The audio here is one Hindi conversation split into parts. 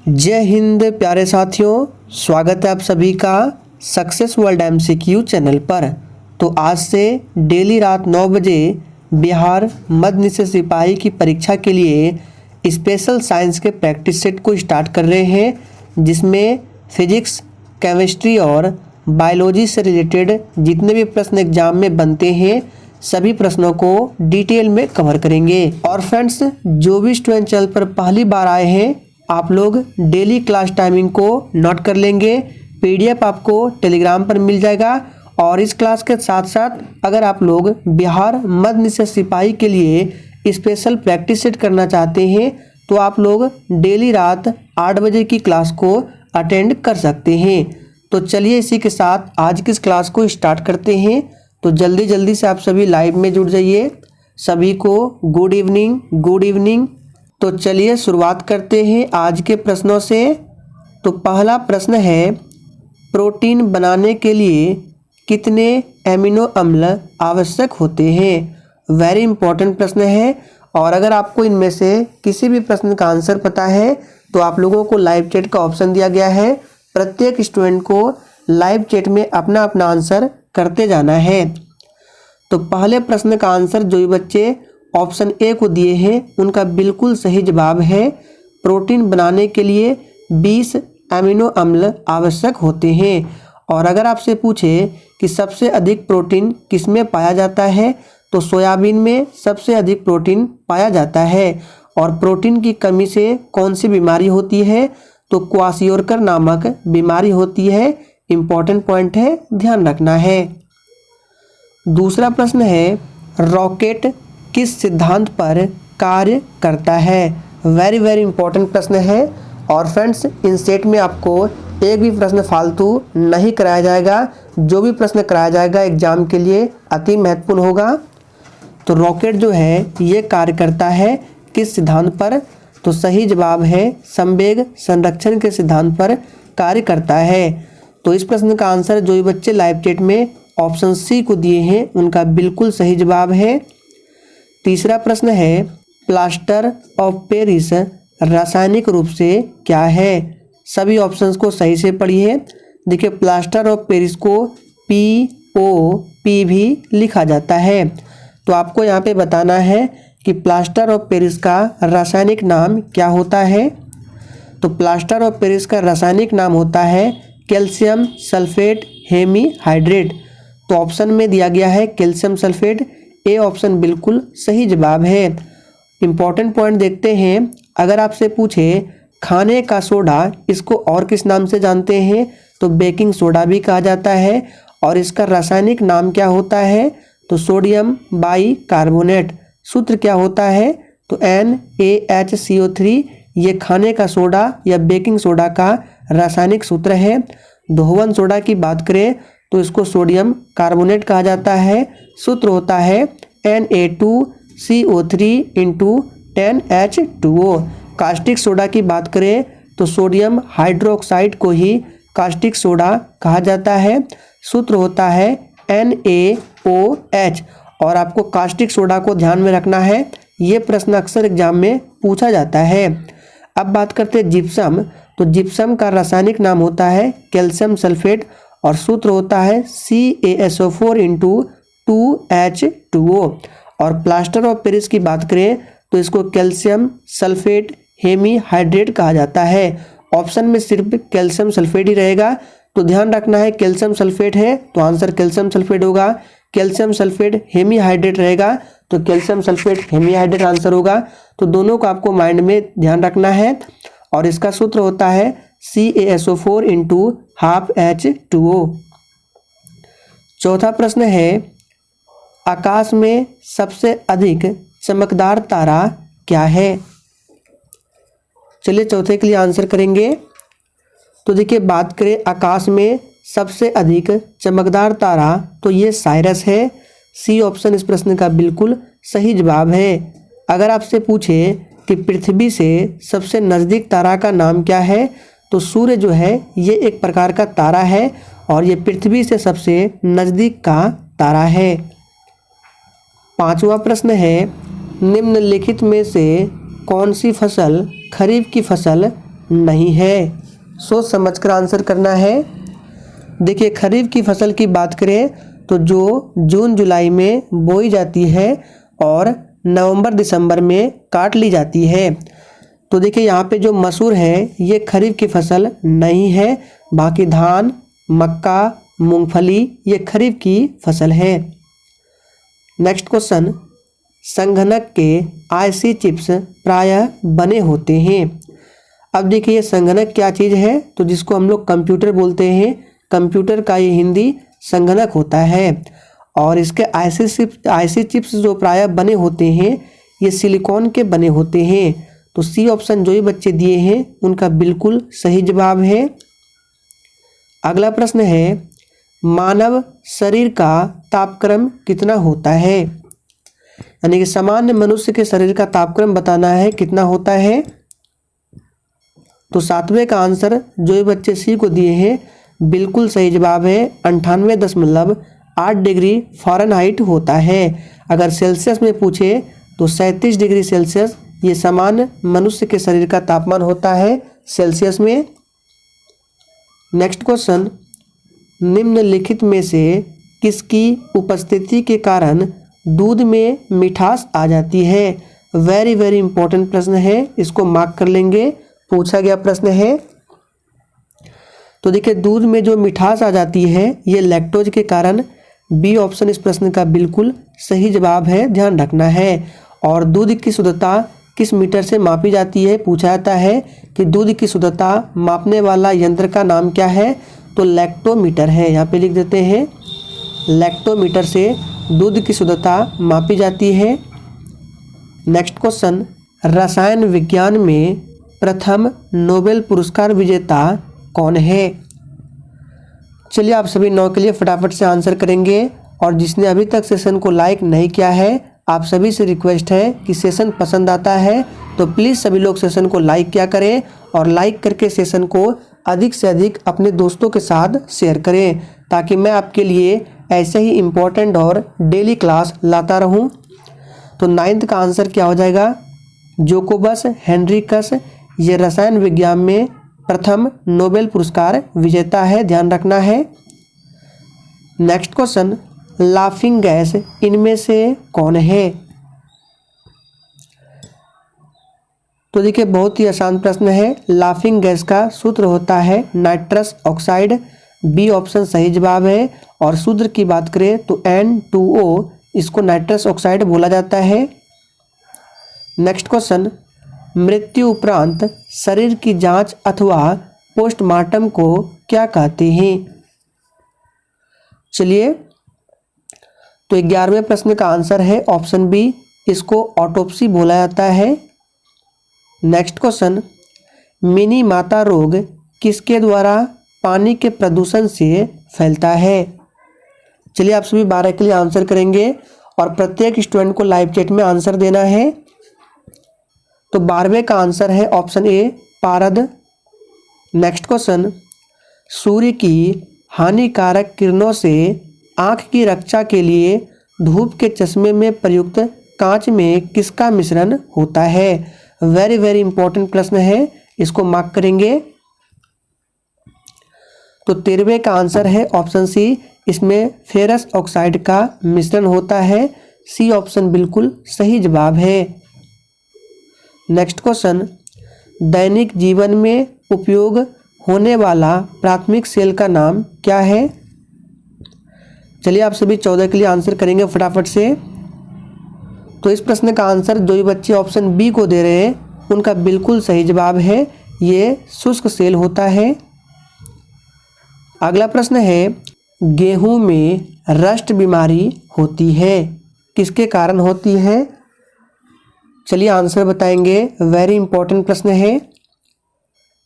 जय हिंद प्यारे साथियों, स्वागत है आप सभी का सक्सेस वर्ल्ड MCQ चैनल पर। तो आज से डेली रात 9 बजे बिहार मध्य निषेध सिपाही की परीक्षा के लिए स्पेशल साइंस के प्रैक्टिस सेट को स्टार्ट कर रहे हैं, जिसमें फिजिक्स, केमिस्ट्री और बायोलॉजी से रिलेटेड जितने भी प्रश्न एग्जाम में बनते हैं सभी प्रश्नों को डिटेल में कवर करेंगे। और फ्रेंड्स, जो भी स्टूडेंट चैनल पर पहली बार आए हैं आप लोग डेली क्लास टाइमिंग को नोट कर लेंगे। PDF आपको टेलीग्राम पर मिल जाएगा। और इस क्लास के साथ साथ अगर आप लोग बिहार मध्य निषेध सिपाही के लिए स्पेशल प्रैक्टिस सेट करना चाहते हैं तो आप लोग डेली रात 8 बजे की क्लास को अटेंड कर सकते हैं। तो चलिए इसी के साथ आज की इस क्लास को स्टार्ट करते हैं। तो जल्दी से आप सभी लाइव में जुड़ जाइए। सभी को गुड इवनिंग। तो चलिए शुरुआत करते हैं आज के प्रश्नों से। तो पहला प्रश्न है, प्रोटीन बनाने के लिए कितने एमिनो अम्ल आवश्यक होते हैं। वेरी इंपॉर्टेंट प्रश्न है। और अगर आपको इनमें से किसी भी प्रश्न का आंसर पता है तो आप लोगों को लाइव चैट का ऑप्शन दिया गया है। प्रत्येक स्टूडेंट को लाइव चैट में अपना अपना आंसर करते जाना है। तो पहले प्रश्न का आंसर जो भी बच्चे ऑप्शन ए को दिए हैं उनका बिल्कुल सही जवाब है। प्रोटीन बनाने के लिए 20 एमिनो अम्ल आवश्यक होते हैं। और अगर आपसे पूछे कि सबसे अधिक प्रोटीन किसमें पाया जाता है तो सोयाबीन में सबसे अधिक प्रोटीन पाया जाता है। और प्रोटीन की कमी से कौन सी बीमारी होती है तो क्वाशियोरकर नामक बीमारी होती है। इम्पॉर्टेंट पॉइंट है, ध्यान रखना है। दूसरा प्रश्न है, रॉकेट किस सिद्धांत पर कार्य करता है। वेरी इंपॉर्टेंट प्रश्न है। और फ्रेंड्स, इन सेट में आपको एक भी प्रश्न फालतू नहीं कराया जाएगा। जो भी प्रश्न कराया जाएगा एग्जाम के लिए अति महत्वपूर्ण होगा। तो रॉकेट जो है ये कार्य करता है किस सिद्धांत पर, तो सही जवाब है संवेग संरक्षण के सिद्धांत पर कार्य करता है। तो इस प्रश्न का आंसर जो भी बच्चे लाइव चैट में ऑप्शन सी को दिए हैं उनका बिल्कुल सही जवाब है। तीसरा प्रश्न है, प्लास्टर ऑफ पेरिस रासायनिक रूप से क्या है। सभी ऑप्शंस को सही से पढ़िए। देखिए, प्लास्टर ऑफ पेरिस को POP भी लिखा जाता है। तो आपको यहाँ पे बताना है कि प्लास्टर ऑफ पेरिस का रासायनिक नाम क्या होता है। तो प्लास्टर ऑफ पेरिस का रासायनिक नाम होता है कैल्शियम सल्फेट हेमीहाइड्रेट। तो ऑप्शन में दिया गया है कैल्शियम सल्फेट। ए ऑप्शन बिल्कुल सही जवाब है। इंपॉर्टेंट पॉइंट देखते हैं। अगर आपसे पूछे खाने का सोडा इसको और किस नाम से जानते हैं तो बेकिंग सोडा भी कहा जाता है। और इसका रासायनिक नाम क्या होता है तो सोडियम बाइकार्बोनेट। सूत्र क्या होता है तो NaHCO3। ये खाने का सोडा या बेकिंग सोडा का रासायनिक सूत्र है। दोहवन सोडा की बात करें तो इसको सोडियम कार्बोनेट कहा जाता है। सूत्र होता है Na2CO3 × 10H2O। कास्टिक सोडा की बात करें तो सोडियम हाइड्रोक्साइड को ही कास्टिक सोडा कहा जाता है। सूत्र होता है NaOH। और आपको कास्टिक सोडा को ध्यान में रखना है, ये प्रश्न अक्सर एग्जाम में पूछा जाता है। अब बात करते हैं जिप्सम। तो जिप्सम का रासायनिक नाम होता है कैल्शियम सल्फेट और सूत्र होता है CaSO4 × 2H2O। और प्लास्टर ऑफ पेरिस की बात करें तो इसको कैल्शियम सल्फेट हेमीहाइड्रेट कहा जाता है। ऑप्शन में सिर्फ कैल्शियम सल्फेट ही रहेगा। तो ध्यान रखना है, कैल्शियम सल्फेट है तो आंसर कैल्शियम सल्फेट होगा। कैल्शियम सल्फेट हेमीहाइड्रेट रहेगा तो कैल्शियम सल्फेट हेमीहाइड्रेट आंसर होगा। तो दोनों को आपको माइंड में ध्यान रखना है। और इसका सूत्र होता है CaSO4 × 12H2O। चौथा प्रश्न है, आकाश में सबसे अधिक चमकदार तारा क्या है। चलिए चौथे के लिए आंसर करेंगे। तो देखिए, बात करें आकाश में सबसे अधिक चमकदार तारा तो ये साइरस है। सी ऑप्शन इस प्रश्न का बिल्कुल सही जवाब है। अगर आपसे पूछे कि पृथ्वी से सबसे नज़दीक तारा का नाम क्या है तो सूर्य जो है ये एक प्रकार का तारा है और ये पृथ्वी से सबसे नज़दीक का तारा है। पांचवा प्रश्न है, निम्नलिखित में से कौन सी फसल खरीफ की फसल नहीं है। सोच समझकर आंसर करना है। देखिए, खरीफ की फसल की बात करें तो जो जून जुलाई में बोई जाती है और नवंबर दिसंबर में काट ली जाती है। तो देखिए, यहाँ पे जो मसूर है ये खरीफ की फसल नहीं है, बाकी धान, मक्का, मूंगफली ये खरीफ की फसल है। नेक्स्ट क्वेश्चन, संगणक के आईसी चिप्स प्रायः बने होते हैं। अब देखिए, ये संगणक क्या चीज़ है, तो जिसको हम लोग कंप्यूटर बोलते हैं, कंप्यूटर का ये हिंदी संगणक होता है। और इसके आईसी चिप्स जो प्रायः बने होते हैं ये सिलिकॉन के बने होते हैं। तो सी ऑप्शन जो ये बच्चे दिए हैं उनका बिल्कुल सही जवाब है। अगला प्रश्न है, मानव शरीर का तापक्रम कितना होता है? यानी कि सामान्य मनुष्य के शरीर का तापक्रम बताना है कितना होता है। तो 7वें का आंसर जो ये बच्चे सी को दिए हैं बिल्कुल सही जवाब है, 98.8 डिग्री फ़ारेनहाइट होता है। अगर सेल्सियस में पूछे तो 37 डिग्री सेल्सियस ये सामान्य मनुष्य के शरीर का तापमान होता है सेल्सियस में। नेक्स्ट क्वेश्चन, निम्नलिखित में से किसकी उपस्थिति के कारण दूध में मिठास आ जाती है? वेरी वेरी इंपॉर्टेंट प्रश्न है, इसको मार्क कर लेंगे, पूछा गया प्रश्न है। तो देखिए, दूध में जो मिठास आ जाती है ये लैक्टोज के कारण। बी ऑप्शन इस प्रश्न का बिल्कुल सही जवाब है, ध्यान रखना है। और दूध की शुद्धता किस मीटर से मापी जाती है? पूछा जाता है कि दूध की शुद्धता मापने वाला यंत्र का नाम क्या है? तो लैक्टोमीटर है, यहाँ पे लिख देते हैं। लैक्टोमीटर से दूध की शुद्धता मापी जाती है। नेक्स्ट क्वेश्चन, रसायन विज्ञान में प्रथम नोबेल पुरस्कार विजेता कौन है? चलिए, आप सभी 9 के लिए फटाफट से आंसर करेंगे। और जिसने अभी तक सेशन को लाइक नहीं किया है, आप सभी से रिक्वेस्ट है कि सेशन पसंद आता है तो प्लीज़ सभी लोग सेशन को लाइक किया करें और लाइक करके सेशन को अधिक से अधिक अपने दोस्तों के साथ शेयर करें, ताकि मैं आपके लिए ऐसे ही इम्पोर्टेंट और डेली क्लास लाता रहूं। तो 9th का आंसर क्या हो जाएगा? जोकोबस हेनरिकस ये रसायन विज्ञान में प्रथम नोबेल पुरस्कार विजेता है, ध्यान रखना है। नेक्स्ट क्वेश्चन, लाफिंग गैस इनमें से कौन है? तो देखिए, बहुत ही आसान प्रश्न है। लाफिंग गैस का सूत्र होता है नाइट्रस ऑक्साइड, बी ऑप्शन सही जवाब है। और सूत्र की बात करें तो N2O, इसको नाइट्रस ऑक्साइड बोला जाता है। नेक्स्ट क्वेश्चन, मृत्यु उपरांत शरीर की जांच अथवा पोस्टमार्टम को क्या कहते हैं? चलिए, तो 11वें प्रश्न का आंसर है ऑप्शन बी, इसको ऑटोप्सी बोला जाता है। नेक्स्ट क्वेश्चन, मिनी माता रोग किसके द्वारा पानी के प्रदूषण से फैलता है? चलिए, आप सभी 12 के लिए आंसर करेंगे और प्रत्येक स्टूडेंट को लाइव चैट में आंसर देना है। तो 12वें का आंसर है ऑप्शन ए, पारद। नेक्स्ट क्वेश्चन, सूर्य की हानिकारक किरणों से आँख की रक्षा के लिए धूप के चश्मे में प्रयुक्त कांच में किसका मिश्रण होता है? वेरी वेरी इंपॉर्टेंट प्रश्न है, इसको मार्क करेंगे। तो 13वें का आंसर है ऑप्शन सी, इसमें फेरस ऑक्साइड का मिश्रण होता है, सी ऑप्शन बिल्कुल सही जवाब है। नेक्स्ट क्वेश्चन, दैनिक जीवन में उपयोग होने वाला प्राथमिक सेल का नाम क्या है? चलिए, आप सभी 14 के लिए आंसर करेंगे फटाफट से। तो इस प्रश्न का आंसर जो भी बच्चे ऑप्शन बी को दे रहे हैं उनका बिल्कुल सही जवाब है, ये शुष्क सेल होता है। अगला प्रश्न है, गेहूं में रस्ट बीमारी होती है, किसके कारण होती है? चलिए, आंसर बताएंगे, वेरी इंपॉर्टेंट प्रश्न है।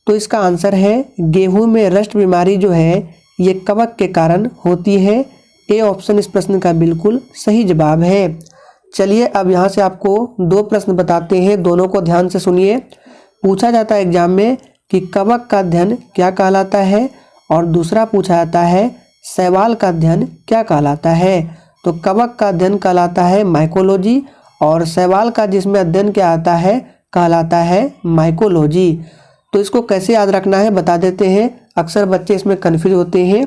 तो इसका आंसर है गेहूं में रस्ट बीमारी जो है ये कवक के कारण होती है, ए ऑप्शन इस प्रश्न का बिल्कुल सही जवाब है। चलिए, अब यहाँ से आपको 2 प्रश्न बताते हैं, दोनों को ध्यान से सुनिए। पूछा जाता है एग्जाम में कि कवक का अध्ययन क्या कहलाता है, और दूसरा पूछा जाता है शैवाल का अध्ययन क्या कहलाता है। तो कवक का अध्ययन कहलाता है माइकोलॉजी, और शैवाल का जिसमें अध्ययन क्या आता है कहलाता है माइकोलॉजी। तो इसको कैसे याद रखना है बता देते हैं, अक्सर बच्चे इसमें कन्फ्यूज होते हैं।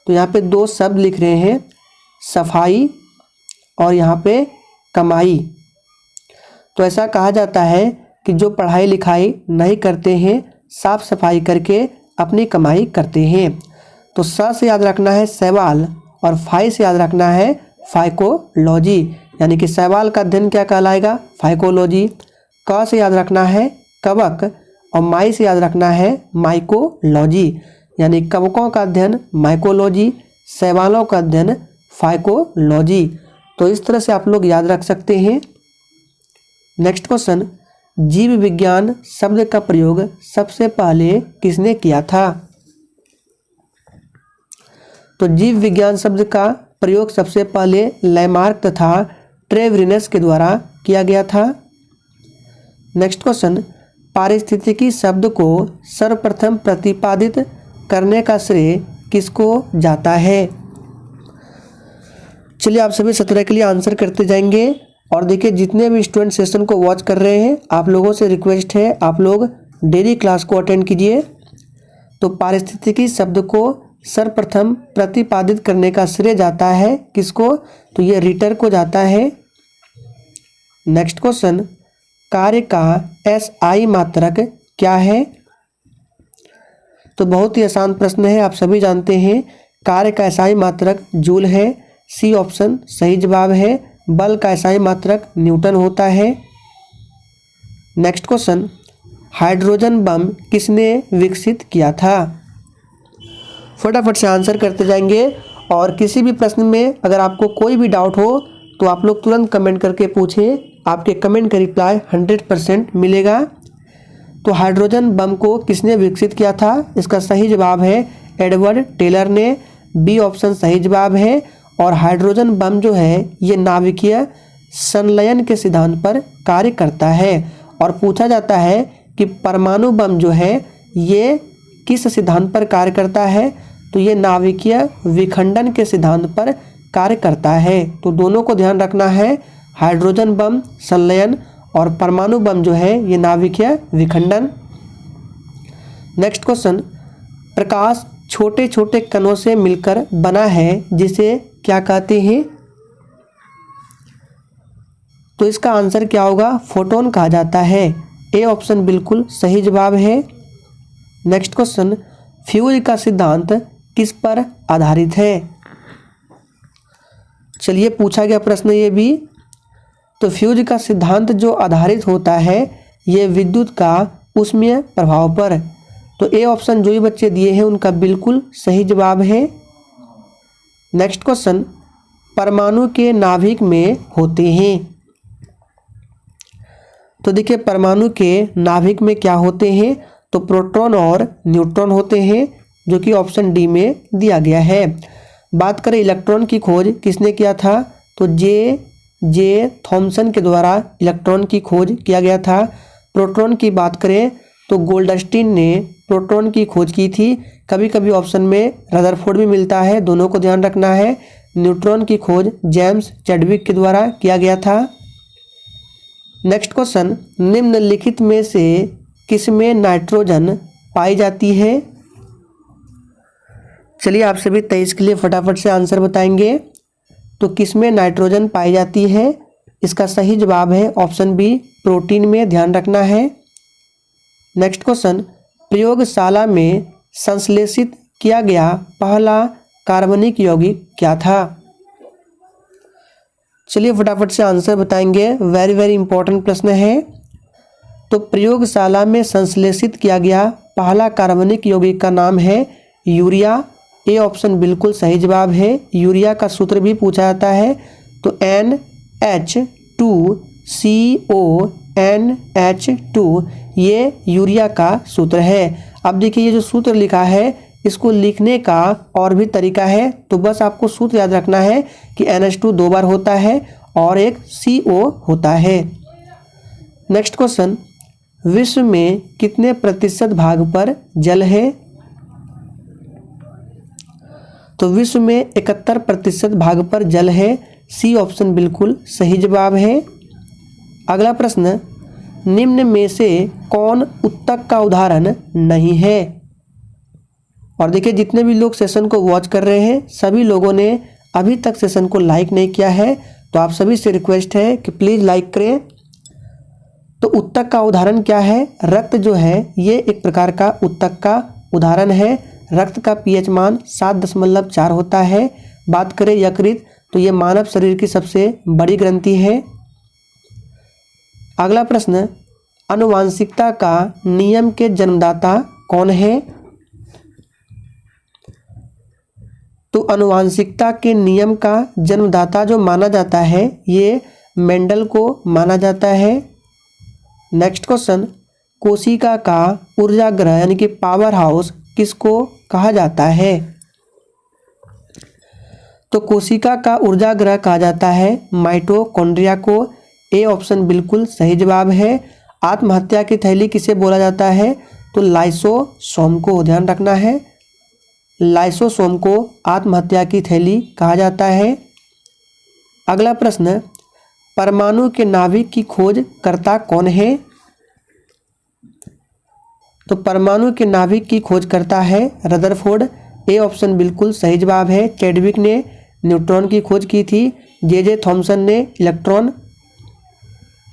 तो यहाँ पे दो शब्द लिख रहे हैं, सफाई और यहाँ पे कमाई। तो ऐसा कहा जाता है कि जो पढ़ाई लिखाई नहीं करते हैं, साफ सफाई करके अपनी कमाई करते हैं। तो स से याद रखना है शैवाल और फाई से याद रखना है फाइकोलॉजी, यानी कि शैवाल का अध्ययन क्या कहलाएगा, फाइकोलॉजी। क से याद रखना है कवक और माई से याद रखना है माइकोलॉजी, यानी कवकों का अध्ययन माइकोलॉजी, शैवालों का अध्ययन फाइकोलॉजी। तो इस तरह से आप लोग याद रख सकते हैं। नेक्स्ट क्वेश्चन, जीव विज्ञान शब्द का प्रयोग सबसे पहले किसने किया था? तो जीव विज्ञान शब्द का प्रयोग सबसे पहले लैमार्क तथा ट्रेवरिनस के द्वारा किया गया था। नेक्स्ट क्वेश्चन, पारिस्थितिकी शब्द को सर्वप्रथम प्रतिपादित करने का श्रेय किसको जाता है? चलिए आप सभी 17 के लिए आंसर करते जाएंगे। और देखिए जितने भी स्टूडेंट सेशन को वॉच कर रहे हैं, आप लोगों से रिक्वेस्ट है आप लोग डेली क्लास को अटेंड कीजिए। तो पारिस्थितिकी शब्द को सर्वप्रथम प्रतिपादित करने का श्रेय जाता है किसको? तो ये रिटर को जाता है। नेक्स्ट क्वेश्चन, कार्य का SI मात्रक क्या है? तो बहुत ही आसान प्रश्न है, आप सभी जानते हैं कार्य का SI मात्रक जूल है। सी ऑप्शन सही जवाब है। बल का SI मात्रक न्यूटन होता है। नेक्स्ट क्वेश्चन, हाइड्रोजन बम किसने विकसित किया था? फटाफट से आंसर करते जाएंगे। और किसी भी प्रश्न में अगर आपको कोई भी डाउट हो तो आप लोग तुरंत कमेंट करके पूछें, आपके कमेंट का रिप्लाई 100% मिलेगा। तो हाइड्रोजन बम को किसने विकसित किया था? इसका सही जवाब है एडवर्ड टेलर ने। बी ऑप्शन सही जवाब है। और हाइड्रोजन बम जो है ये नाभिकीय संलयन के सिद्धांत पर कार्य करता है। और पूछा जाता है कि परमाणु बम जो है ये किस सिद्धांत पर कार्य करता है? तो ये नाभिकीय विखंडन के सिद्धांत पर कार्य करता है। तो दोनों को ध्यान रखना है, हाइड्रोजन बम संलयन और परमाणु बम जो है ये नाभिकीय विखंडन। नेक्स्ट क्वेश्चन, प्रकाश छोटे छोटे कणों से मिलकर बना है जिसे क्या कहते हैं? तो इसका आंसर क्या होगा? फोटोन कहा जाता है। ए ऑप्शन बिल्कुल सही जवाब है। नेक्स्ट क्वेश्चन, फ्यूज का सिद्धांत किस पर आधारित है? चलिए पूछा गया प्रश्न ये भी। तो फ्यूज का सिद्धांत जो आधारित होता है ये विद्युत का ऊष्मीय प्रभाव पर। तो ए ऑप्शन जो भी बच्चे दिए हैं उनका बिल्कुल सही जवाब है। नेक्स्ट क्वेश्चन, परमाणु के नाभिक में होते हैं। तो देखिए परमाणु के नाभिक में क्या होते हैं? तो प्रोटॉन और न्यूट्रॉन होते हैं, जो कि ऑप्शन डी में दिया गया है। बात करें इलेक्ट्रॉन की खोज किसने किया था? तो जे थॉमसन के द्वारा इलेक्ट्रॉन की खोज किया गया था। प्रोटॉन की बात करें तो गोल्डस्टीन ने प्रोटॉन की खोज की थी। कभी कभी ऑप्शन में रदरफोर्ड भी मिलता है, दोनों को ध्यान रखना है। न्यूट्रॉन की खोज जेम्स चैडविक के द्वारा किया गया था। नेक्स्ट क्वेश्चन, निम्नलिखित में से किसमें नाइट्रोजन पाई जाती है? चलिए आप सभी 23 के लिए फटाफट से आंसर बताएंगे। तो किसमें नाइट्रोजन पाई जाती है? इसका सही जवाब है ऑप्शन बी, प्रोटीन में, ध्यान रखना है। नेक्स्ट क्वेश्चन, प्रयोगशाला में संश्लेषित किया गया पहला कार्बनिक यौगिक क्या था? चलिए फटाफट से आंसर बताएंगे, वेरी वेरी इंपॉर्टेंट प्रश्न है। तो प्रयोगशाला में संश्लेषित किया गया पहला कार्बनिक यौगिक का नाम है यूरिया। ए ऑप्शन बिल्कुल सही जवाब है। यूरिया का सूत्र भी पूछा जाता है। तो NH2CO ये यूरिया का सूत्र है। अब देखिए ये जो सूत्र लिखा है इसको लिखने का और भी तरीका है। तो बस आपको सूत्र याद रखना है कि NH2 दो बार होता है और एक CO होता है। नेक्स्ट क्वेश्चन, विश्व में कितने प्रतिशत भाग पर जल है? तो विश्व में 71% भाग पर जल है। सी ऑप्शन बिल्कुल सही जवाब है। अगला प्रश्न, निम्न में से कौन उत्तक का उदाहरण नहीं है। और देखिए जितने भी लोग सेशन को वॉच कर रहे हैं सभी लोगों ने अभी तक सेशन को लाइक नहीं किया है, तो आप सभी से रिक्वेस्ट है कि प्लीज़ लाइक करें। तो उत्तक का उदाहरण क्या है? रक्त जो है ये एक प्रकार का उत्तक का उदाहरण है। रक्त का पीएच मान 7.4 होता है। बात करें यकृत तो ये मानव शरीर की सबसे बड़ी ग्रंथि है। अगला प्रश्न, आनुवांशिकता का नियम के जन्मदाता कौन है? तो आनुवांशिकता के नियम का जन्मदाता जो माना जाता है ये मेंडल को माना जाता है। नेक्स्ट क्वेश्चन, कोशिका का ऊर्जागृह यानी कि पावर हाउस किसको कहा जाता है? तो कोशिका का ऊर्जागृह कहा जाता है माइटोकॉन्ड्रिया को। ए ऑप्शन बिल्कुल सही जवाब है। आत्महत्या की थैली किसे बोला जाता है? तो लाइसोसोम को, ध्यान रखना है, लाइसोसोम को आत्महत्या की थैली कहा जाता है। अगला प्रश्न, परमाणु के नाभिक की खोज करता कौन है? तो परमाणु के नाभिक की खोज करता है रदरफोर्ड। ए ऑप्शन बिल्कुल सही जवाब है। चैडविक ने न्यूट्रॉन की खोज की थी, जे थॉमसन ने इलेक्ट्रॉन।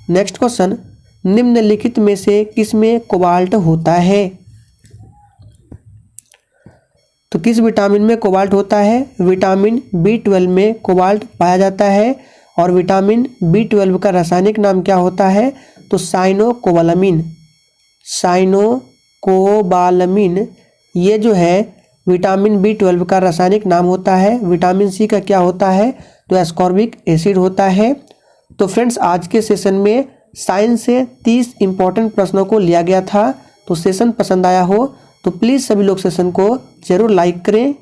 नेक्स्ट क्वेश्चन, निम्नलिखित में से किसमें कोबाल्ट होता है? तो किस विटामिन में कोबाल्ट होता है? विटामिन B12 में कोबाल्ट पाया जाता है। और विटामिन B12 का रासायनिक नाम क्या होता है? तो साइनोकोबालामिन। साइनोकोबालामिन ये जो है विटामिन B12 का रासायनिक नाम होता है। विटामिन सी का क्या होता है? तो एस्कॉर्बिक एसिड होता है। तो फ्रेंड्स आज के सेशन में साइंस से 30 इंपॉर्टेंट प्रश्नों को लिया गया था। तो सेशन पसंद आया हो तो प्लीज़ सभी लोग सेशन को ज़रूर लाइक करें,